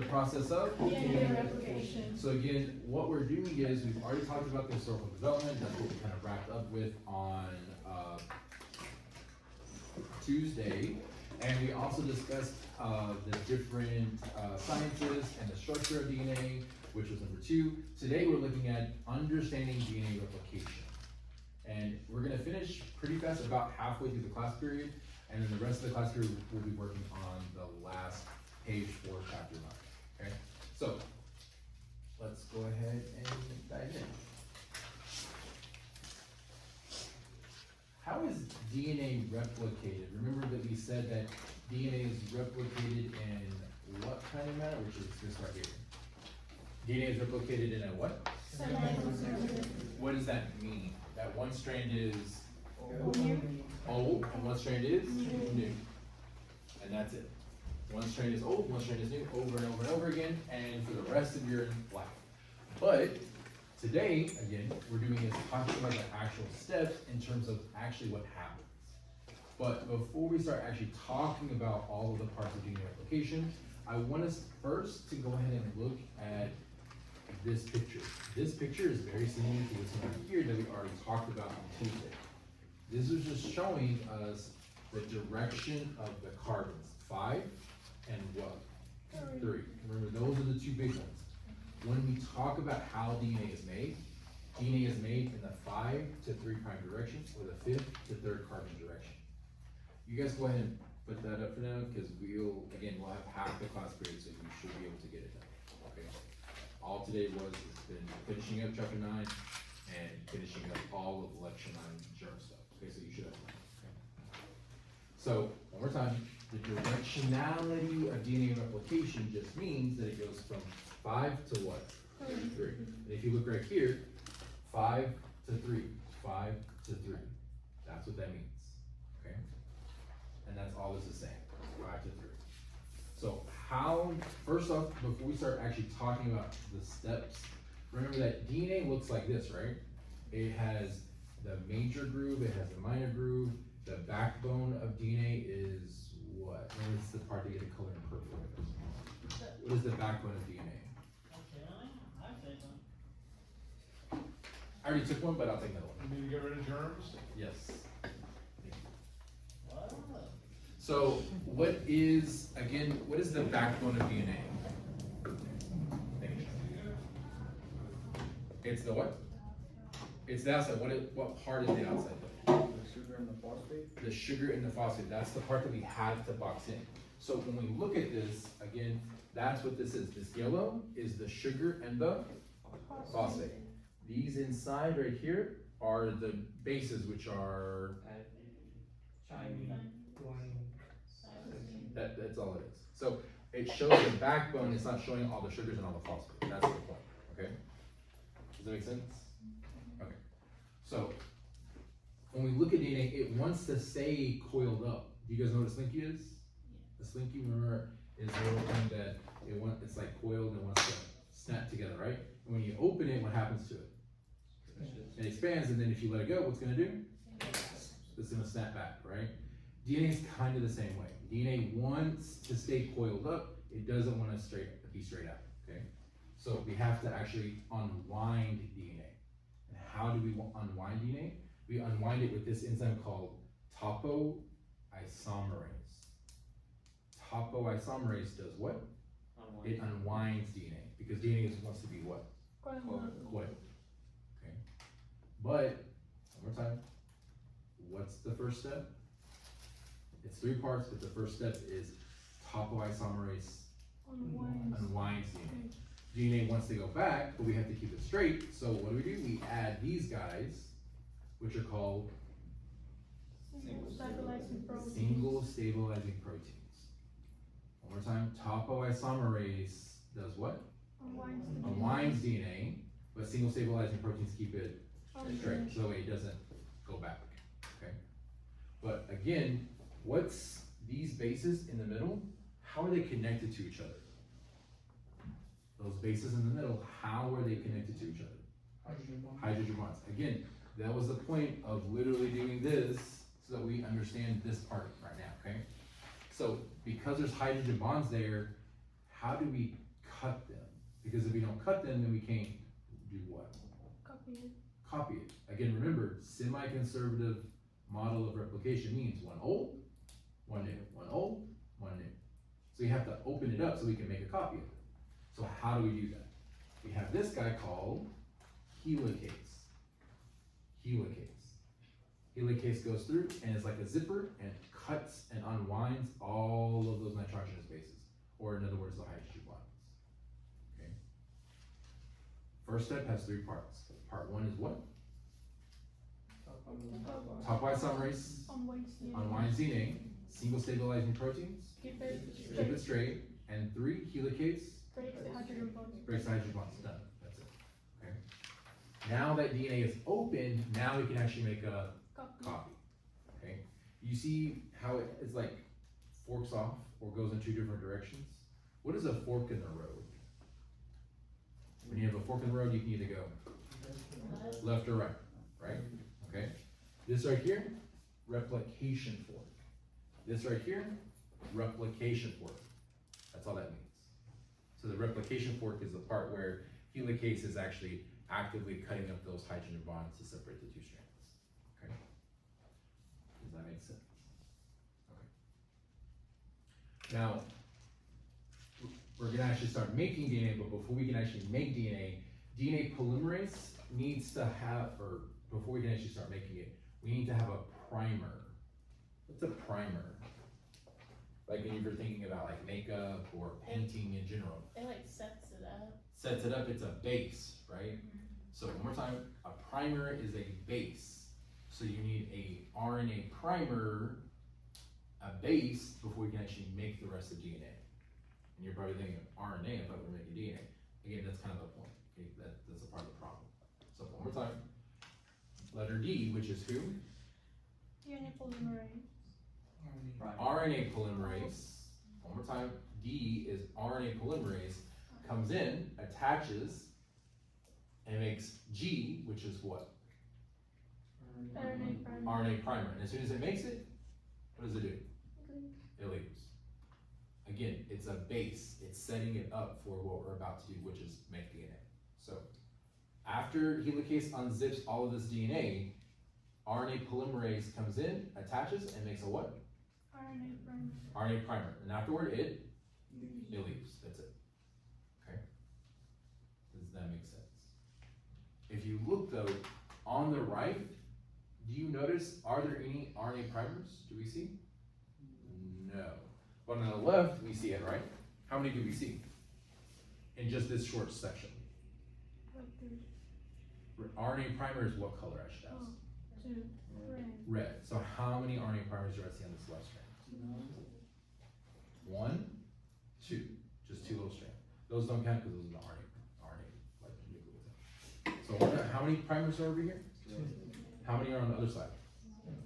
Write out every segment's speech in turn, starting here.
process of DNA replication. So again, what we're doing is we've already talked about the historical development. That's what we kind of wrapped up with on Tuesday, and we also discussed the different sciences and the structure of DNA, which was number 2. Today we're looking at understanding DNA replication, and we're gonna finish pretty fast, about halfway through the class period, and then the rest of the class period we'll be working on the last page for chapter 9. Okay, so let's go ahead and dive in. How is DNA replicated? Remember that we said that DNA is replicated in what kind of manner? Which is this right here. DNA is replicated in a what? What does that mean? That one strand is old and one strand is new. And that's it. One strand is old, one strand is new, over and over and over again, and for the rest of your life. But today, again, we're doing is talking about the actual steps in terms of actually what happens. But before we start actually talking about all of the parts of DNA replication, I want us first to go ahead and look at this picture. This picture is very similar to this one right here that we already talked about on Tuesday. This is just showing us the direction of the carbons, 5 and what? 3. Remember, those are the 2 big ones. When we talk about how DNA is made in the 5 to 3' direction, or the 5th to 3rd carbon direction. You guys go ahead and put that up for now, because we'll have half the class period, so you should be able to get it done. Okay. All today has been finishing up chapter 9 and finishing up all of lecture 9 germ stuff. Okay, so you should have that. Okay. So one more time, the directionality of DNA replication just means that it goes from 5 to what? 3. And if you look right here, 5 to 3, 5 to 3. That's what that means. Okay? And that's all it's the same, 5 to 3. So how, first off, before we start actually talking about the steps, remember that DNA looks like this, right? It has the major groove, it has the minor groove. The backbone of DNA is what? And it's the part that you get the color in purple. What is the backbone of DNA? I already took one, but I'll take another one. You need to get rid of germs? Yes. So what is the backbone of DNA? It's the what? It's the outside. What part is the outside? The sugar and the phosphate? The sugar and the phosphate. That's the part that we have to box in. So when we look at this, again, that's what this is. This yellow is the sugar and the phosphate. These inside right here are the bases, which are that's all it is. So it shows the backbone, it's not showing all the sugars and all the phosphate. That's the point. Okay? Does that make sense? Okay. So when we look at DNA, it wants to stay coiled up. Do you guys know what a slinky is? A slinky, remember, is the little thing that it's like coiled and wants to snap together, right? And when you open it, what happens to it? It expands, and then if you let it go, what's gonna do? It's gonna snap back, right? DNA is kind of the same way. DNA wants to stay coiled up. It doesn't want to be straight out, okay? So we have to actually unwind DNA. And how do we unwind DNA? We unwind it with this enzyme called topoisomerase. Topoisomerase does what? It unwinds DNA, because DNA wants to be what? Coiled. Okay. But, one more time, what's the first step? It's 3 parts, but the first step is topoisomerase unwinds DNA. DNA wants to go back, but we have to keep it straight, so what do? We add these guys, which are called single stabilizing proteins. One more time, topoisomerase does what? Unwinds DNA, but single stabilizing proteins keep it straight, so it doesn't go back, okay? But again, what's these bases in the middle? How are they connected to each other? Those bases in the middle, how are they connected to each other? Hydrogen bonds. Again, that was the point of literally doing this so that we understand this part right now, okay? So because there's hydrogen bonds there, how do we cut them. Because if we don't cut them, then we can't do what? Copy it. Copy it. Again, remember, semi-conservative model of replication means one old, one new, one old, one new. So you have to open it up so we can make a copy of it. So how do we do that? We have this guy called helicase. Helicase. Helicase goes through and is like a zipper and cuts and unwinds all of those nitrogenous bases, or in other words, the hydrogen bonds. Okay. First step has 3 parts. Part 1 is what? Topwise summarize, Unwinds DNA. unwinds DNA, single stabilizing proteins, Keep it keep straight. it straight, and 3, helicase, Breaks the hydrogen bonds. breaks the hydrogen bonds, done, that's it, okay? Now that DNA is open, now we can actually make a Copy. copy, okay? You see how it is like forks off or goes in 2 different directions? What is a fork in the road? When you have a fork in the road, you can either go left or right? Okay? This right here, replication fork. This right here, replication fork. That's all that means. So the replication fork is the part where helicase is actually actively cutting up those hydrogen bonds to separate the 2 strands. Okay? Does that make sense? Okay. Now, we're gonna actually start making DNA, but before we can actually make DNA, DNA polymerase needs to have, or before we can actually start making it, we need to have a primer. What's a primer? Like if you're thinking about like makeup or painting in general. It like sets it up. Sets it up, it's a base, right? So one more time, a primer is a base. So you need a RNA primer, a base, before we can actually make the rest of DNA. And you're probably thinking RNA, I thought we were making DNA. Again, that's kind of the point, okay? That's a part of the problem. So one more time, letter D, which is who? DNA polymerase. RNA polymerase. One more time, D is RNA polymerase, comes in, attaches, and makes G, which is what? RNA primer. RNA primer. And as soon as it makes it, what does it do? It leaves. Again, it's a base. It's setting it up for what we're about to do, which is make DNA. So, after helicase unzips all of this DNA, RNA polymerase comes in, attaches, and makes a what? RNA primer. RNA primer. And afterward, it leaves. That's it. Okay? Does that make sense? If you look though, on the right, do you notice, are there any RNA primers? Do we see? No. But on the left, we see it, right? How many do we see? In just this short section. Like there's RNA primer is what color, I should ask? 2. Red. Red. So how many RNA primers do I see on this left strand? 1, 2. Just 2 little strands. Those don't count because those are the RNA like nucleotides. So how many primers are over here? How many are on the other side?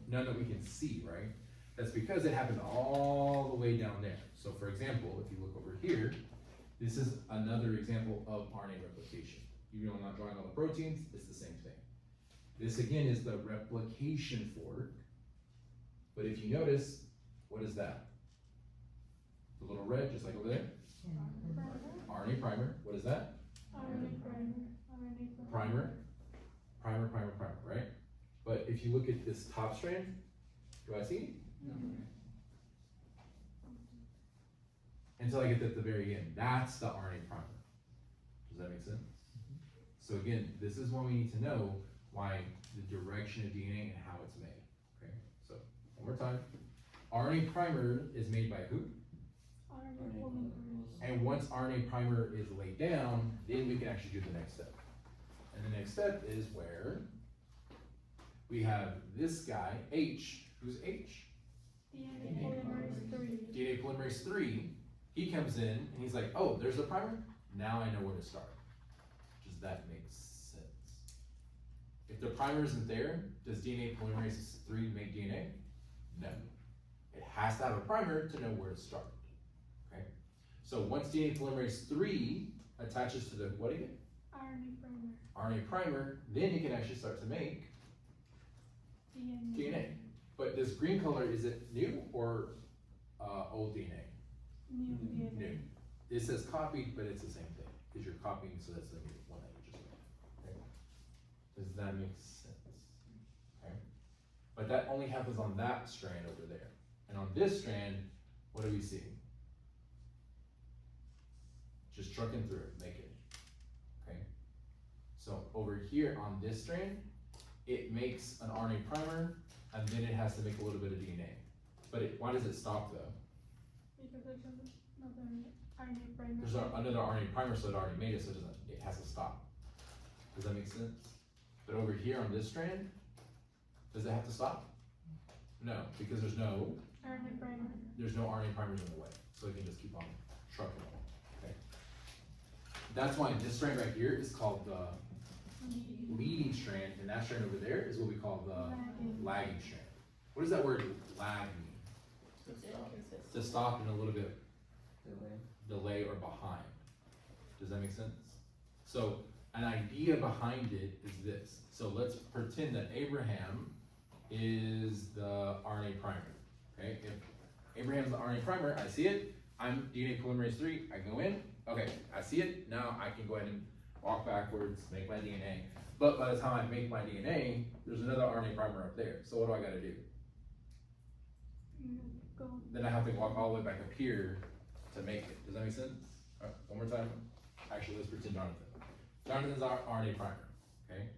None that we can see, right? That's because it happened all the way down there. So for example, if you look over here, this is another example of RNA replication. Even though I'm not drawing all the proteins, it's the same thing. This again is the replication fork. But if you notice, what is that? The little red, just like over there? RNA primer. What is that? RNA primer. RNA Primer. Primer, primer, primer, right? But if you look at this top strand, do I see it? Until I get to the very end. That's the RNA primer. Does that make sense? So again, this is when we need to know why the direction of DNA and how it's made. Okay, so one more time. RNA primer is made by who? RNA polymerase. And once RNA primer is laid down, then we can actually do the next step. And the next step is where we have this guy, H. Who's H? DNA polymerase 3. DNA polymerase 3. He comes in and he's like, oh, there's a primer? Now I know where to start. Does that make sense? If the primer isn't there, does DNA polymerase 3 make DNA? No. It has to have a primer to know where to start. Okay? So once DNA polymerase 3 attaches to the what again? RNA primer. RNA primer, then it can actually start to make DNA. But this green color, is it new or old DNA? New DNA. New. it says copied, but it's the same thing, cause you're copying, so that's the one that you just made. Okay? Does that make sense? Okay? But that only happens on that strand over there. And on this strand, what do we see? Just trucking through it, make it. Okay? So over here on this strand, it makes an RNA primer, and then it has to make a little bit of DNA. But why does it stop though? Because there's another RNA primer. There's another RNA primer, so it already made it, so it has to stop. Does that make sense? But over here on this strand, does it have to stop? No, because there's no RNA primer. RNA primers in the way, so it can just keep on trucking. Okay. That's why this strand right here is called the leading strand, and that strand over there is what we call the lagging strand. What does that word lag mean? To stop and a little bit delay or behind. Does that make sense? So an idea behind it is this. So let's pretend that Abraham is the RNA primer. Okay, if Abraham's the RNA primer, I see it. I'm DNA polymerase 3. I go in. Okay, I see it. Now I can go ahead and walk backwards, make my DNA. But by the time I make my DNA, there's another RNA primer up there. So what do I got to do? Go. Then I have to walk all the way back up here to make it. Does that make sense? All right, one more time. Actually, let's pretend Jonathan. Jonathan's our RNA primer. Okay,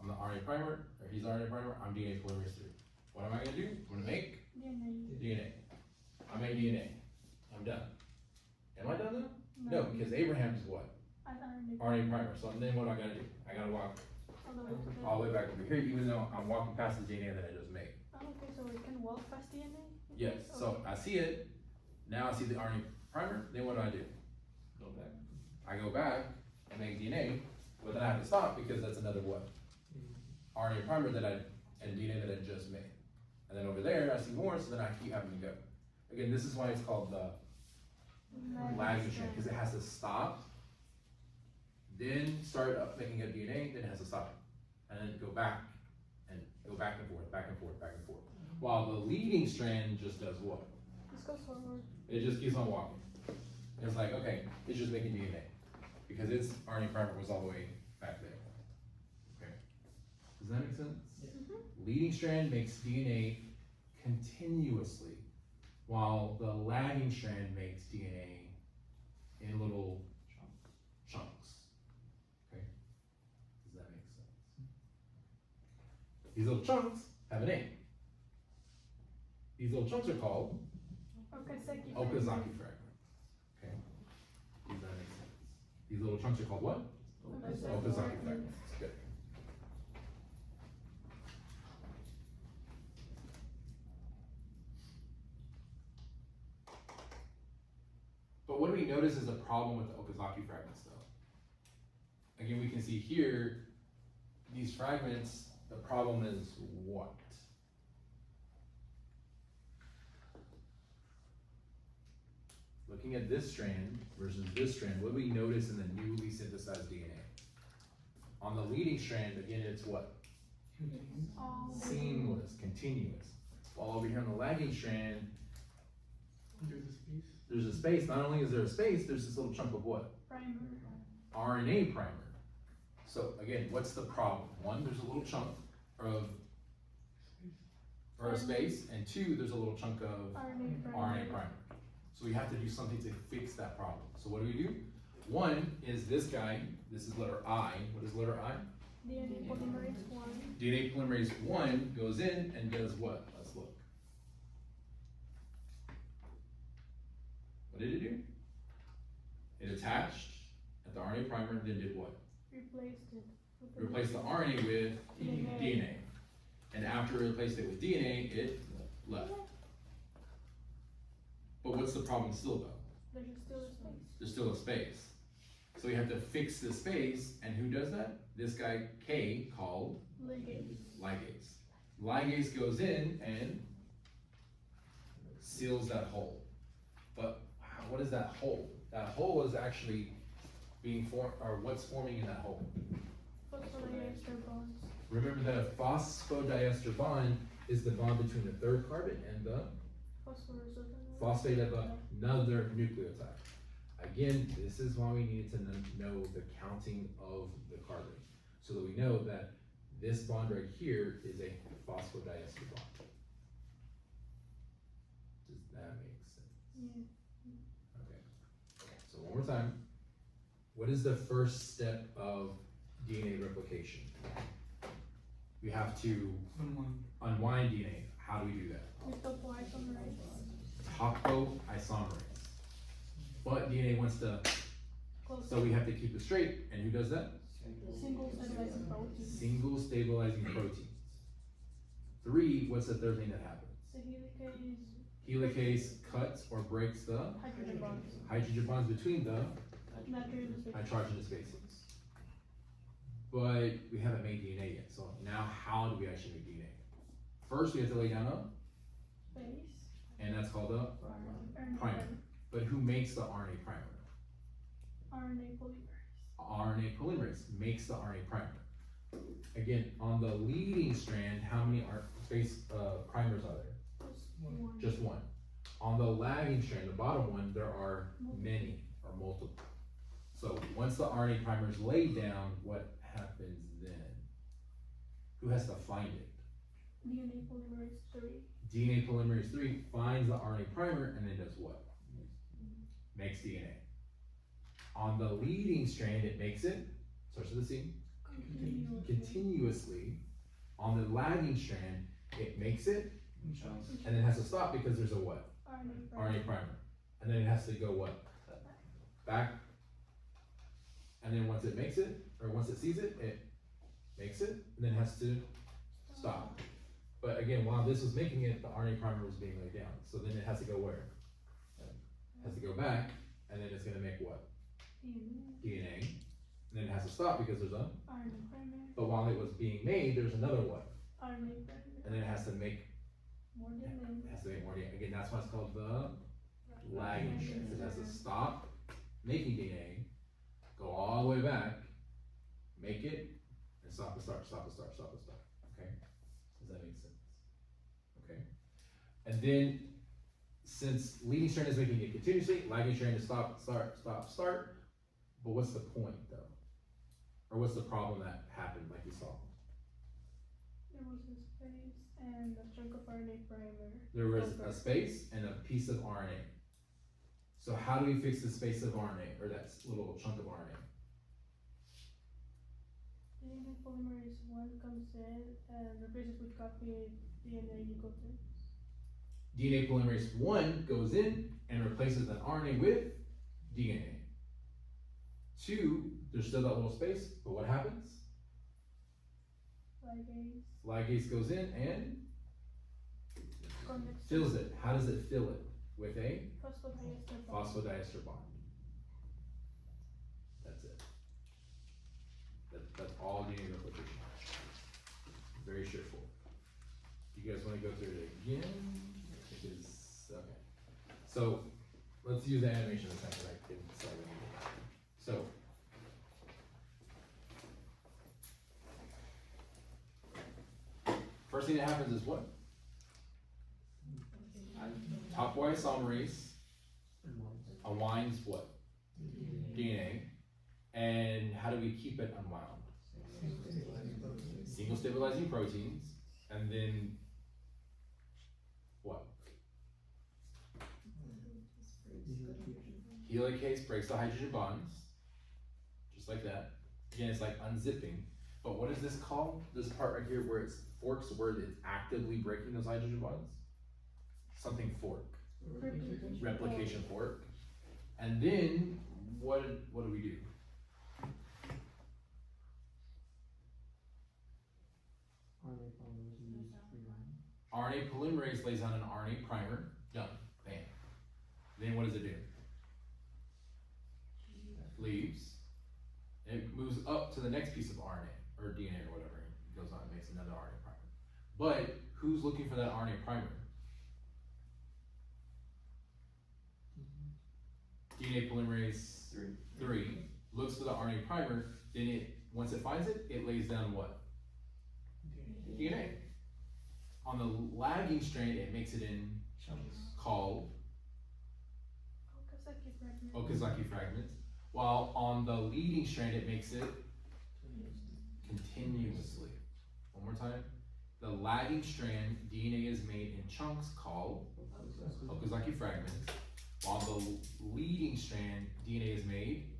I'm the RNA primer, or he's the RNA primer. I'm DNA polymerase 3. What am I gonna do? I'm gonna make DNA. I made DNA. I'm done. Am I done though? No, because Abraham's what? An RNA primer. So then what do I gotta do? I gotta walk all the way back over here, even though I'm walking past the DNA that I just made. Okay, so it can walk past DNA? Yes. So I see it. Now I see the RNA primer. Then what do? Go back. I go back and make DNA, but then I have to stop because that's another what? RNA primer and DNA that I just made. And then over there, I see more, so then I keep having to go. Again, this is why it's called the lagging strand, because it has to stop, then start up making up DNA, then it has to stop, and then go back and forth, back and forth, back and forth. While the leading strand just does what? Just goes forward. It just keeps on walking. It's like, okay, it's just making DNA, because its RNA primer was all the way back there. Okay, does that make sense? Leading strand makes DNA continuously, while the lagging strand makes DNA in little chunks. Okay, does that make sense? These little chunks have a name. These little chunks are called Okazaki fragments. Okay, does that make sense? These little chunks are called what? Okazaki fragments. Good. But what do we notice is a problem with the Okazaki fragments though? Again, we can see here, these fragments, the problem is what? Looking at this strand versus this strand, what do we notice in the newly synthesized DNA? On the leading strand, again, it's what? Seamless, continuous. While over here on the lagging strand, there's a space. Not only is there a space, there's this little chunk of what? Primer. RNA primer. So again, what's the problem? One, there's a little chunk of space, and two, there's a little chunk of RNA primer. So we have to do something to fix that problem. So what do? One is this guy. This is letter I. What is letter I? DNA polymerase 1. DNA polymerase 1 goes in and does what? Let's look. What did it do? It attached at the RNA primer, then did what? Replaced it. Replaced the RNA with DNA. And after it replaced it with DNA, it left. But what's the problem still though? There's still a space. There's still a space. So we have to fix the space, and who does that? This guy K, called ligase. Ligase goes in and seals that hole. But wow, what is that hole? That hole is actually being formed, or what's forming in that hole? Phosphodiester bonds. Remember that a phosphodiester bond is the bond between the third carbon and the phosphate of another nucleotide. I Again, this is why we needed to know the counting of the carbon, so that we know that this bond right here is a phosphodiester bond. Does that make sense? Yeah. Okay, so one more time. What is the first step of DNA replication? We have to unwind DNA. How do we do that? With the isomerase. Topoisomerase. But DNA wants to, Close. so we have to keep it straight, and who does that? Single stabilizing protein. Single stabilizing proteins. 3, what's the third thing that happens? The Helicase cuts or breaks the hydrogen bonds. hydrogen bonds between the Nitrogen space. nitrogenous bases. But we haven't made DNA yet, so now how do we actually make DNA? First, we have to lay down a, Space. and that's called a RNA primer. But who makes the RNA primer? RNA polymerase. RNA polymerase makes the RNA primer. Again, on the leading strand, how many base primers are there? Just one. Just one. On the lagging strand, the bottom one, there are many or multiple. So once the RNA primer is laid down, what happens then? Who has to find it? DNA polymerase 3. DNA polymerase 3 finds the RNA primer and then does what? Makes DNA. On the leading strand, it makes it, starts with a C, continuously. On the lagging strand, it makes it, and then has to stop because there's a what? RNA primer. And then it has to go what? Back. And then once it makes it, or once it sees it, it makes it, and then has to stop. But again, while this was making it, the RNA primer was being laid down. So then it has to go where? It has to go back, and then it's gonna make what? DNA. And then it has to stop because there's a, RNA primer. but while it was being made, there's another what? RNA primer. And then it has to make, More DNA. it has to make more DNA. Again, that's why it's called the lagging strand. It has to stop making DNA, go all the way back, make it, and stop and start, stop and start, stop and start. Okay? Does that make sense? Okay? And then, since leading strand is making it continuously, lagging strand is stop, start, stop, start. But what's the point though? Or what's the problem that happened like we saw? There was a space and a chunk of RNA primer. There was a space and a piece of RNA. So how do we fix the space of RNA, or that little chunk of RNA? DNA polymerase 1 comes in and replaces with copied DNA nucleotides. DNA polymerase 1 goes in and replaces an RNA with DNA. 2, there's still that little space, but what happens? Ligase. Ligase goes in and Connects. fills it. How does it fill it? With a Phosphodiester bond. phosphodiester bond. That's it. That's all DNA replication. Very straightforward. You guys wanna go through it again? Because, okay. So, let's use the animation this time, because I can start with it. So. First thing that happens is what? Topoisomerase unwinds what? DNA. And how do we keep it unwound? Single stabilizing proteins. And then what? Helicase breaks the hydrogen bonds. Just like that. Again, it's like unzipping. But what is this called? This part right here where it's forks, where it's actively breaking those hydrogen bonds? Something fork. Replication fork. And then what do we do? RNA polymerase lays on an RNA primer. Done. Bam. Then what does it do? Leaves. It moves up to the next piece of RNA or DNA or whatever. It goes on and makes another RNA primer. But who's looking for that RNA primer? DNA polymerase 3 looks for the RNA primer, then once it finds it, it lays down what? DNA. On the lagging strand, it makes it in called fragment. Okazaki fragments, while on the leading strand it makes it continuously. One more time. The lagging strand, DNA is made in chunks called Okazaki fragments, while the leading strand, DNA is made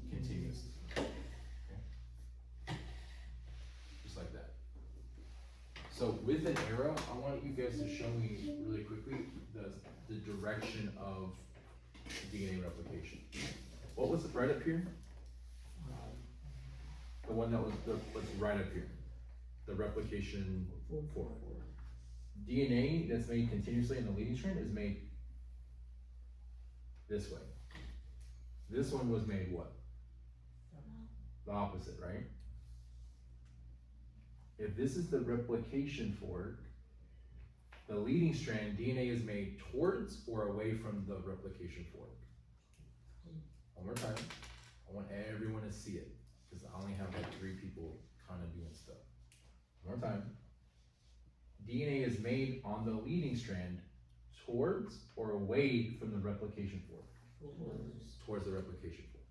continuously. Okay? Just like that. So with an arrow, I want you guys to show me really quickly the direction of DNA replication. What was right up here? The one that was what's right up here. The replication 4. DNA that's made continuously in the leading strand is made this way. This one was made what? The opposite, right? If this is the replication fork, the leading strand, DNA is made towards or away from the replication fork. One more time. I want everyone to see it, because I only have like 3 people kind of doing stuff. One more time. DNA is made on the leading strand towards or away from the replication fork? Towards the replication fork.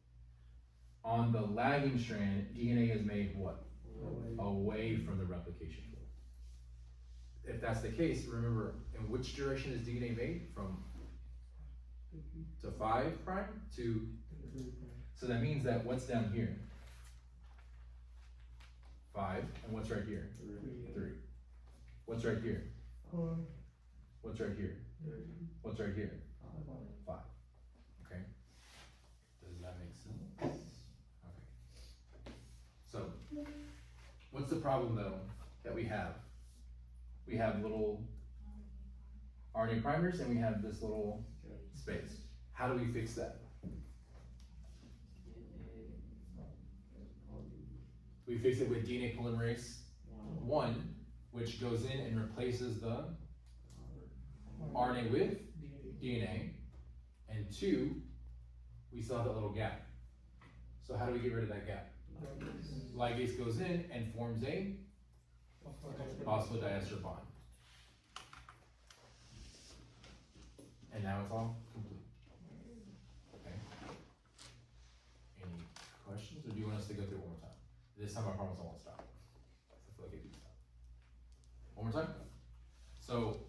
On the lagging strand, DNA is made what? Away from the replication fork. If that's the case, remember, in which direction is DNA made? From to 5 prime to, so that means that what's down here? 5, and what's right here? 3. What's right here? What's right here? What's right here? 5. Okay. Does that make sense? Okay. So, what's the problem though that we have? We have little RNA primers and we have this little space. How do we fix that? We fix it with DNA polymerase 1, which goes in and replaces the RNA with DNA, and 2, we still have that little gap. So how do we get rid of that gap? Ligase goes in and forms a phosphodiester bond. And now it's all complete. Okay. Any questions, or do you want us to go through it one more time? This time I promise I won't stop. I feel like I do stop. One more time. So,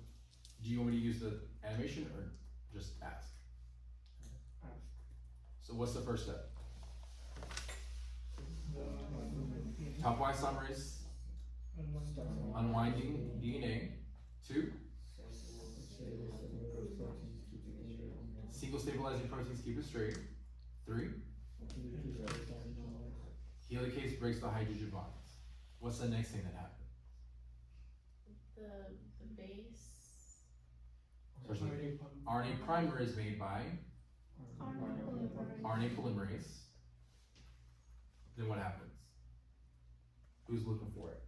do you want me to use the animation or just ask? So what's the first step? Topwise isomerase unwinding DNA. 2, single stabilizing proteins keep it straight. 3, helicase breaks the hydrogen bonds. What's the next thing that happens? The base. First, RNA primer is made by RNA polymerase. Then what happens? Who's looking for it?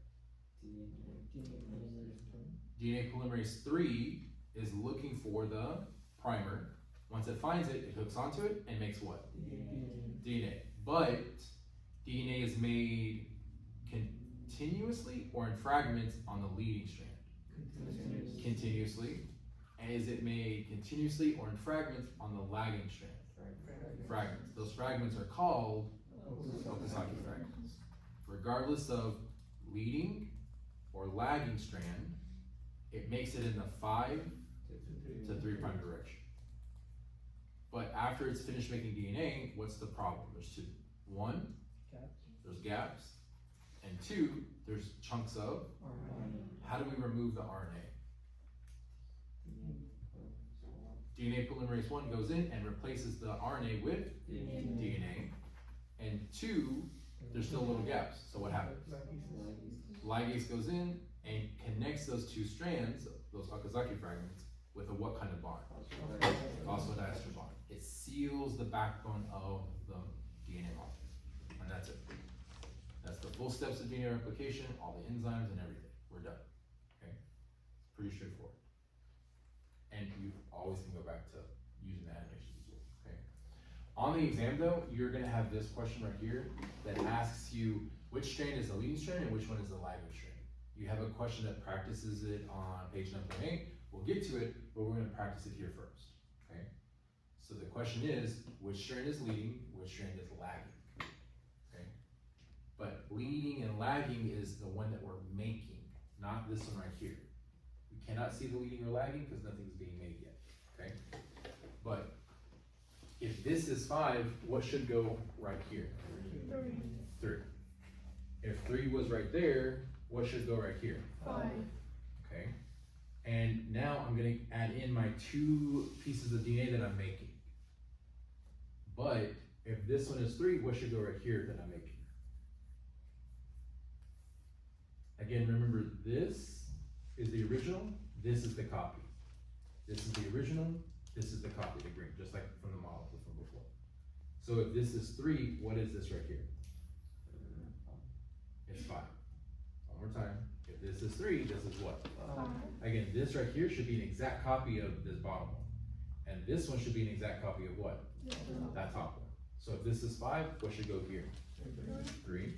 DNA polymerase 3 is looking for the primer. Once it finds it, it hooks onto it and makes what? DNA. But DNA is made continuously or in fragments on the leading strand? Continuously. And is it made continuously or in fragments on the lagging strand? Fragments. Those fragments are called Okazaki fragments. Regardless of leading or lagging strand, it makes it in the 5 to 3 prime direction. But after it's finished making DNA, what's the problem? There's 2. 1, there's gaps, and 2, there's chunks of. How do we remove the RNA? DNA polymerase 1 goes in and replaces the RNA with DNA, and 2, there's still little gaps. So what happens? Ligase goes in and connects those 2 strands, those Okazaki fragments, with a what kind of bond? Phosphodiester bond. It seals the backbone of the DNA molecule, and that's it. That's the full steps of DNA replication, all the enzymes and everything. We're done. Okay, pretty straightforward. And you always can go back to using the animation as well. Okay. On the exam though, you're gonna have this question right here that asks you which strand is the leading strand and which one is the lagging strand. You have a question that practices it on page 9.8. We'll get to it, but we're gonna practice it here first. Okay. So the question is, which strand is leading, which strand is lagging? Okay? But leading and lagging is the one that we're making, not this one right here. We cannot see the leading or lagging because nothing's being made yet, okay? But if this is 5, what should go right here? 3. If 3 was right there, what should go right here? 5. Okay? And now I'm gonna add in my 2 pieces of DNA that I'm making. But if this one is 3, what should go right here that I'm making? Again, remember this is the original, this is the copy. This is the original, this is the copy, the green, just like from the model from before. So if this is 3, what is this right here? It's 5. One more time. If this is 3, this is what? 5. Again, this right here should be an exact copy of this bottom one. And this one should be an exact copy of what? That top one. So if this is 5, what should go here? 3.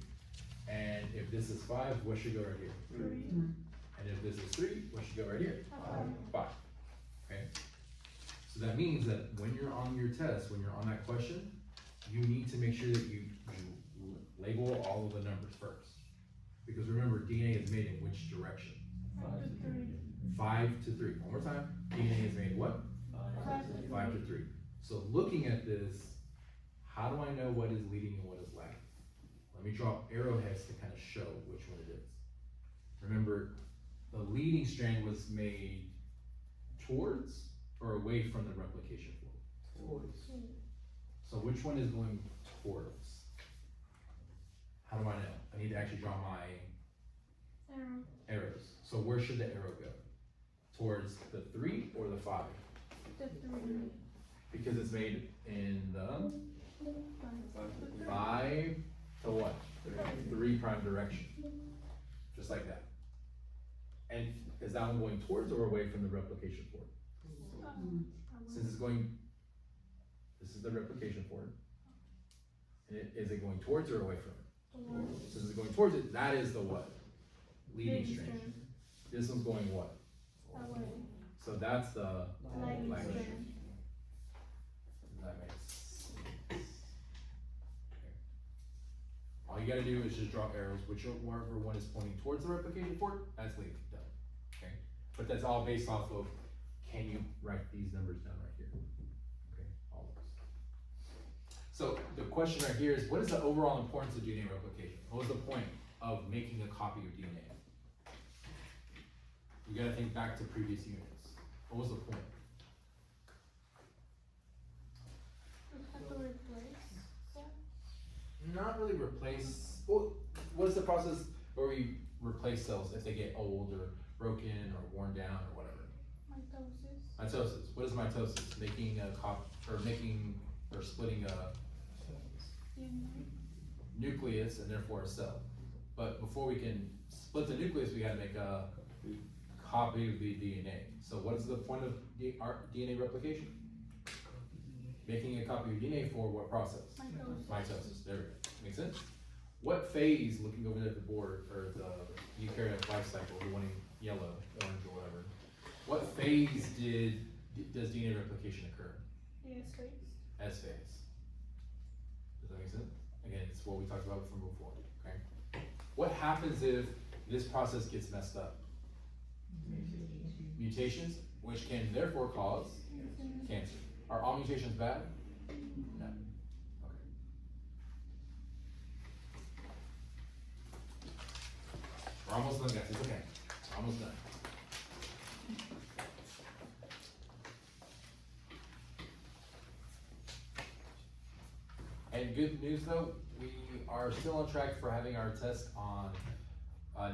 And if this is 5, what should go right here? 3. And if this is 3, what should go right here? 5. 5. Okay? So that means that when you're on your test, when you're on that question, you need to make sure that you label all of the numbers first. Because remember, DNA is made in which direction? 5 to 3. One more time. DNA is made what? 5 to 3. So looking at this, how do I know what is leading and what is lagging? Let me draw arrowheads to kind of show which one it is. Remember, the leading strand was made towards or away from the replication flow? So which one is going towards? How do I know? I need to actually draw my arrows. So where should the arrow go? Towards the 3 or the 5? The 3. Because it's made in the 5 to what? 3 prime direction. Just like that. And is that one going towards or away from the replication forward? Since it's going, this is the replication forward. And is it going towards or away from it? Since it's going towards it, that is the what? Leading strand. This one's going what? So that's the lagging strand. Does that make sense? Okay. All you gotta do is just draw arrows, whichever one is pointing towards the replication forward, that's leading, done, okay? But that's all based off of, can you write these numbers down right here? Okay, all those. So the question right here is, what is the overall importance of DNA replication? What was the point of making a copy of DNA? You gotta think back to previous units. What was the point? Not really replace, well, what is the process where we replace cells if they get old or broken or worn down or whatever? Mitosis. What is mitosis? Making a splitting a nucleus and therefore a cell. But before we can split the nucleus, we gotta make a copy of the DNA. So what is the point of DNA replication? Making a copy of DNA for what process? Mitosis. There we go. Make sense? What phase, looking over there at the board, or the eukaryotic life cycle, the one in yellow, orange, or whatever, what phase does DNA replication occur? S phase. Does that make sense? Again, it's what we talked about from before, okay? What happens if this process gets messed up? Mutations, which can therefore cause cancer. Are all mutations bad? No. Okay. We're almost done, guys. It's okay. We're almost done. And good news though, we are still on track for having our test on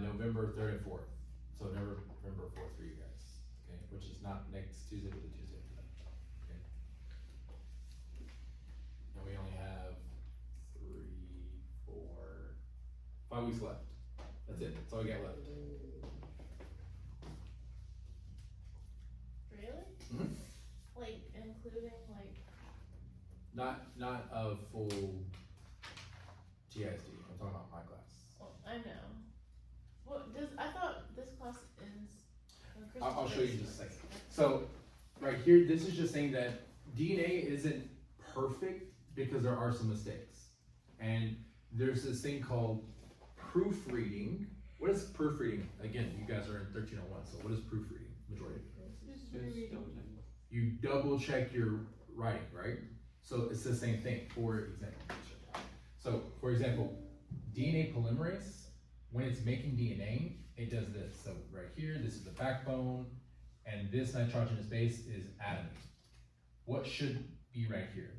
November 3rd and 4th. So November 4th for you guys, okay? Which is not next Tuesday, but the Tuesday after that, okay? And we only have 5 weeks left. That's it, that's all we got left. Really? Mhm. Like, including, like, Not a full TISD, I'm talking about my class. well, I know. What does, I thought this class ends. I'll show you in just a second. So, right here, this is just saying that DNA isn't perfect because there are some mistakes. And there's this thing called proofreading. What is proofreading? Again, you guys are in 1301, so what is proofreading? Majority. Just rereading. You double check your writing, right? So it's the same thing. For example, DNA polymerase, when it's making DNA, it does this. So right here, this is the backbone, and this nitrogenous base is adenine. What should be right here?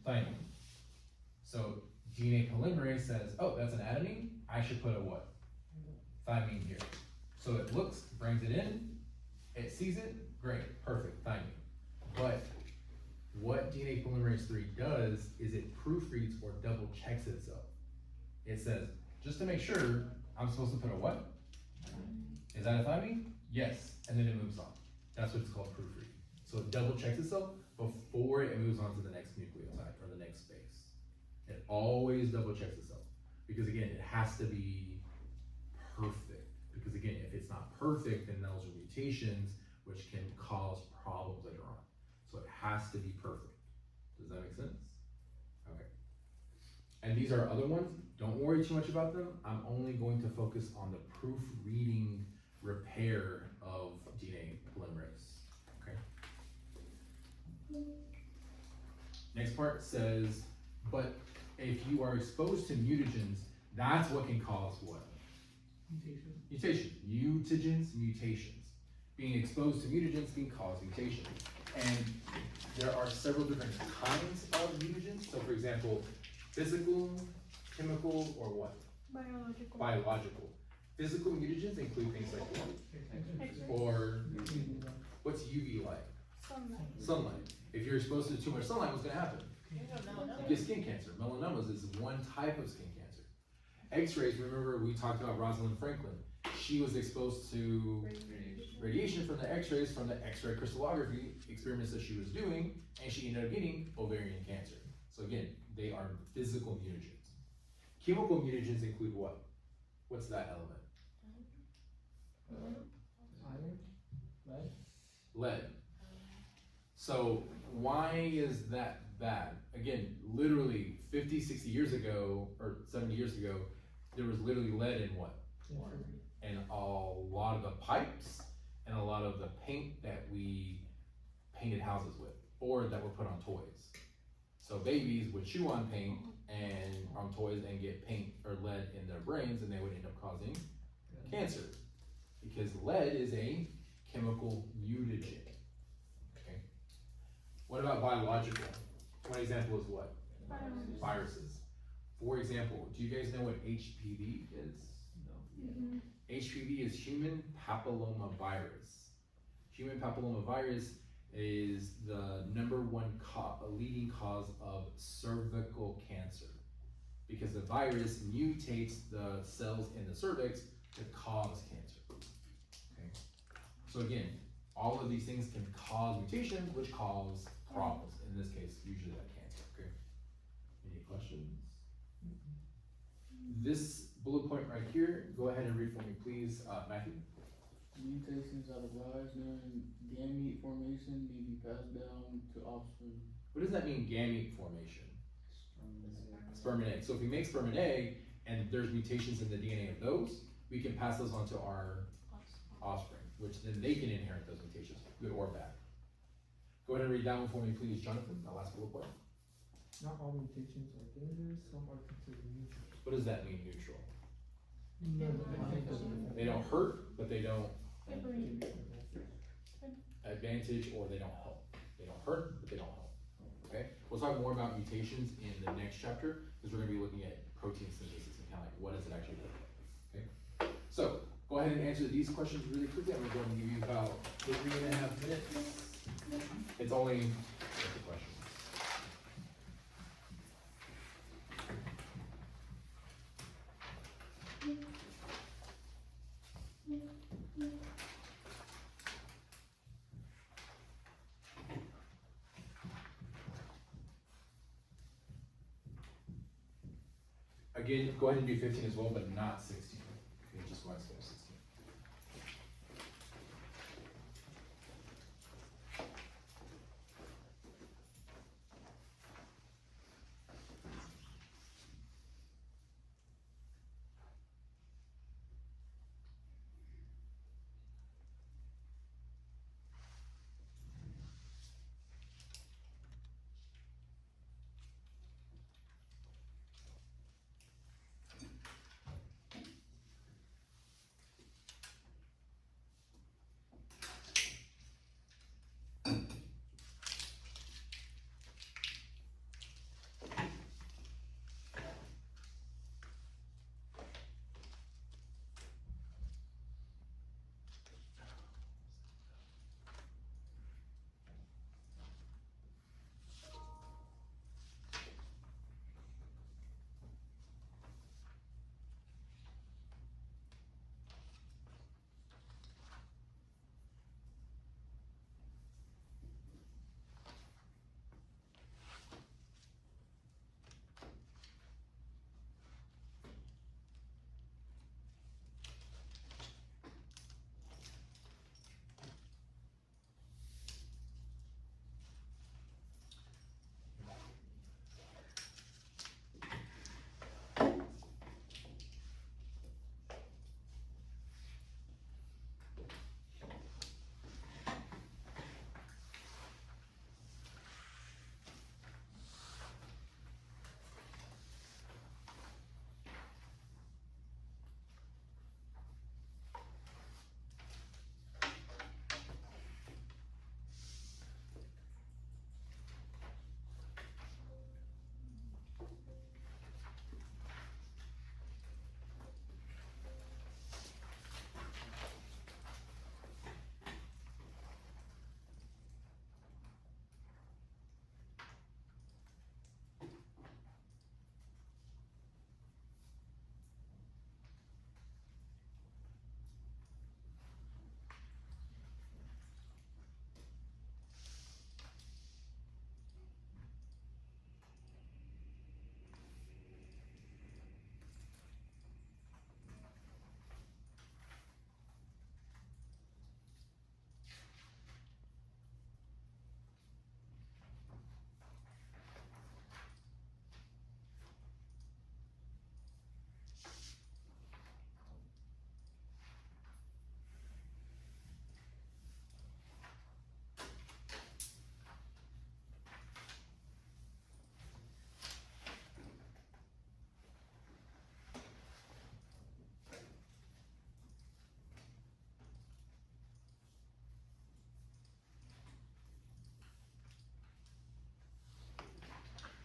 Thymine. So DNA polymerase says, oh, that's an adenine. I should put a what? Thymine here. So it looks, brings it in, it sees it, great, perfect, thymine. But what DNA polymerase 3 does is it proofreads or double checks itself. It says, just to make sure, I'm supposed to put a what? Is that a thymine? Yes, and then it moves on. That's what it's called proofreading. So it double checks itself before it moves on to the next nucleotide or the next base. It always double checks itself. Because again, it has to be perfect. Because again, if it's not perfect, then those are mutations which can cause problems later on. So it has to be perfect. Does that make sense? Okay. And these are other ones. Don't worry too much about them. I'm only going to focus on the proofreading repair of DNA polymerase. Okay. Next part says, but if you are exposed to mutagens, that's what can cause what? Mutation. Mutagens, mutations. Being exposed to mutagens can cause mutations. And there are several different kinds of mutagens. So for example, physical, chemical, or what? Biological. Biological. Physical mutagens include things like what? X-ray. Or what's UV light? Sunlight. Sunlight. If you're exposed to too much sunlight, what's gonna happen? You get skin cancer. Melanomas is one type of skin cancer. X-rays, remember we talked about Rosalind Franklin. She was exposed to radiation from the X-rays from the X-ray crystallography experiments that she was doing, and she ended up getting ovarian cancer. So again, they are physical mutagens. Chemical mutagens include what? What's that element? Iron, lead. Lead. So why is that bad? Again, literally 50, 60 years ago, or 70 years ago, there was literally lead in what? Water. And a lot of the pipes and a lot of the paint that we painted houses with, or that were put on toys. So babies would chew on paint and on toys and get paint or lead in their brains, and they would end up causing cancer. Because lead is a chemical mutagen. Okay. What about biological? One example is what? Viruses. For example, do you guys know what HPV is? Mm-hmm. HPV is human papillomavirus. Human papillomavirus is the #1 leading cause of cervical cancer, because the virus mutates the cells in the cervix to cause cancer. Okay. So again, all of these things can cause mutations, which cause problems. In this case, usually that cancer. Okay. Any questions? This bullet point right here, go ahead and read for me, please, Matthew. Mutations of the virus during gamete formation may be passed down to offspring. What does that mean, gamete formation? Sperm and egg. So if we make sperm and egg, and there's mutations in the DNA of those, we can pass those on to our offspring, which then they can inherit those mutations, good or bad. Go ahead and read that one for me, please, Jonathan, the last bullet point. Not all mutations are dangerous, some are considered neutral. What does that mean, neutral? No, They don't hurt, but they don't Agree. advantage, or they don't help. They don't hurt, but they don't help. Okay? We'll talk more about mutations in the next chapter, because we're gonna be looking at protein synthesis and kind of like, what does it actually look like? Okay? So, go ahead and answer these questions really quickly. I'm going to give you about 3.5 minutes. It's only 50 questions. Again, go ahead and do 15 as well, but not 16. Okay, just go ahead and skip 16.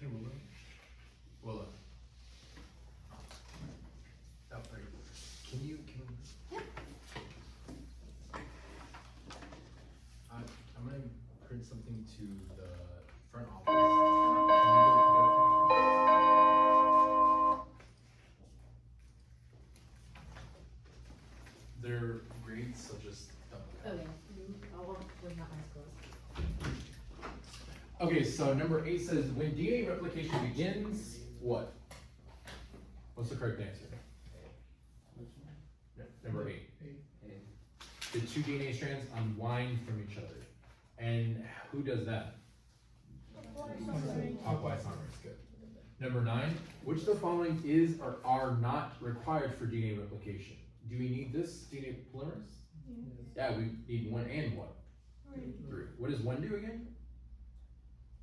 Hey, Willa. Willa. Oh, right. Can you, I'm gonna print something to the front office. Can you go pick it up? They're grades, so just double check. Okay, I'll work with my eyes closed. Okay, so number 8 says, when DNA replication begins, what? What's the correct answer? Which one? Number 8. The two DNA strands unwind from each other. And who does that? Clockwise summary, good. Number 9, which of the following is or are not required for DNA replication? Do we need this DNA polymerase? Yeah, we need 1 and what? 3. What does 1 do again?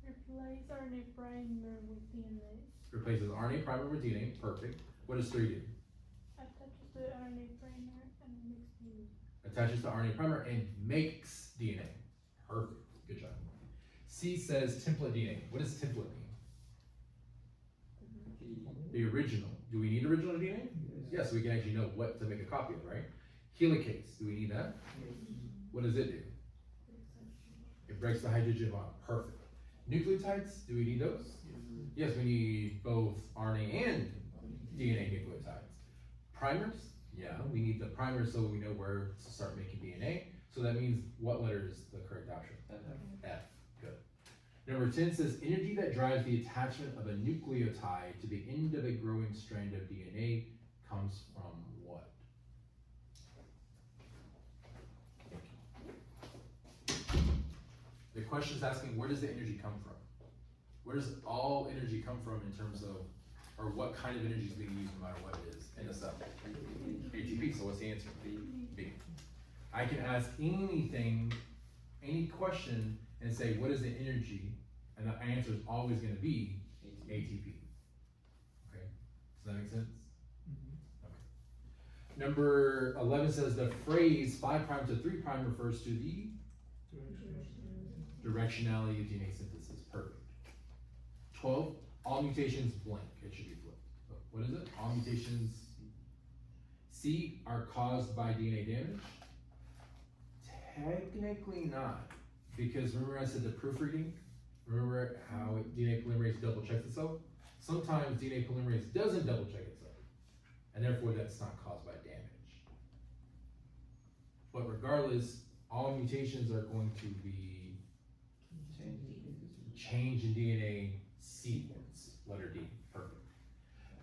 Replace RNA primer with DNA. Replaces RNA primer with DNA, perfect. What does 3 do? Attaches the RNA primer and makes DNA. Attaches to RNA primer and makes DNA. Perfect, good job. C says template DNA. What does template mean? The original. Do we need original DNA? Yes, we can actually know what to make a copy of, right? Helicase, do we need that? What does it do? It breaks the hydrogen bond, perfect. Nucleotides, do we need those? Yes, we need both RNA and DNA nucleotides. Primers, yeah, we need the primers so we know where to start making DNA. So that means what letter is the correct option? F, good. Number 10 says energy that drives the attachment of a nucleotide to the end of a growing strand of DNA comes from what? The question is asking, where does the energy come from? Where does all energy come from in terms of, or what kind of energy is being used no matter what it is in the cell? ATP, so what's the answer? B. I can ask anything, any question, and say, what is the energy? And the answer is always gonna be ATP. Okay, does that make sense? Okay. Number 11 says the phrase 5' to 3' refers to the directionality of DNA synthesis. Perfect. 12, all mutations blank. It should be flipped. What is it? All mutations C are caused by DNA damage? Technically not. Because remember I said the proofreading? Remember how DNA polymerase double checks itself? Sometimes DNA polymerase doesn't double check itself. And therefore that's not caused by damage. But regardless, all mutations are going to be change in DNA sequence, letter D, perfect.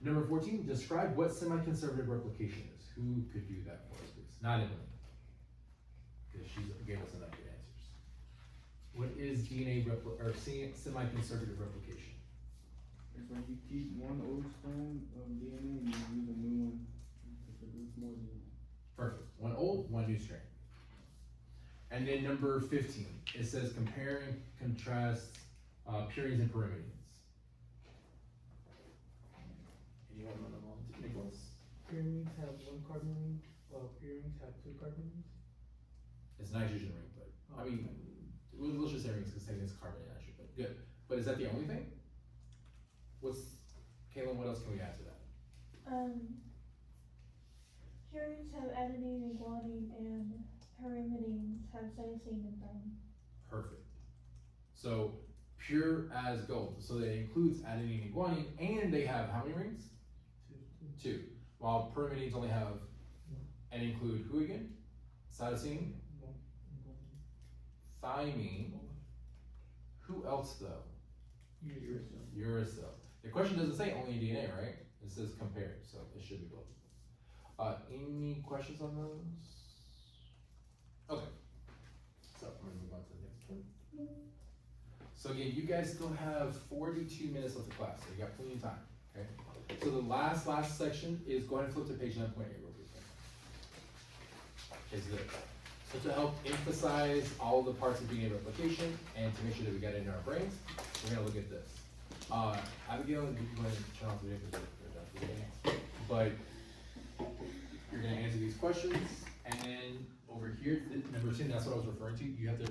Number 14, describe what semi-conservative replication is. Who could do that for us, please? Not Emily, because she gave us enough good answers. What is DNA semi-conservative replication? It's like you keep one old strand of DNA and you use a new one to produce more DNA. Perfect. One old, one new strand. And then number 15, it says compare and contrast purines and pyrimidines. Anyone want to volunteer? Nicholas? Pyramids have 1 carbon ring, while purines have 2 carbon rings. It's nitrogen ring, but I mean, let's just say rings because technically it's carbon and nitrogen, but good. But is that the only thing? Kaylin, what else can we add to that? Purines have adenine and guanine, and pyrimidines have cytosine in them. Perfect. So pure as gold. So that includes adenine and guanine, and they have how many rings? 2. While pyrimidines only have and include who again? Cytosine, thymine. Who else though? Uracil. The question doesn't say only in DNA, right? It says compared, so it should be both. Any questions on those? Okay. So I'm gonna move on to the next one. So again, you guys still have 42 minutes left of class, so you got plenty of time, okay? So the last section is go ahead and flip to page 9.8 real quick. Is good. So to help emphasize all the parts of DNA replication and to make sure that we get it in our brains, we're gonna look at this. Abigail, you can go ahead and turn off the video because we're done for the day. But you're gonna answer these questions, and over here, number 10, that's what I was referring to, you have to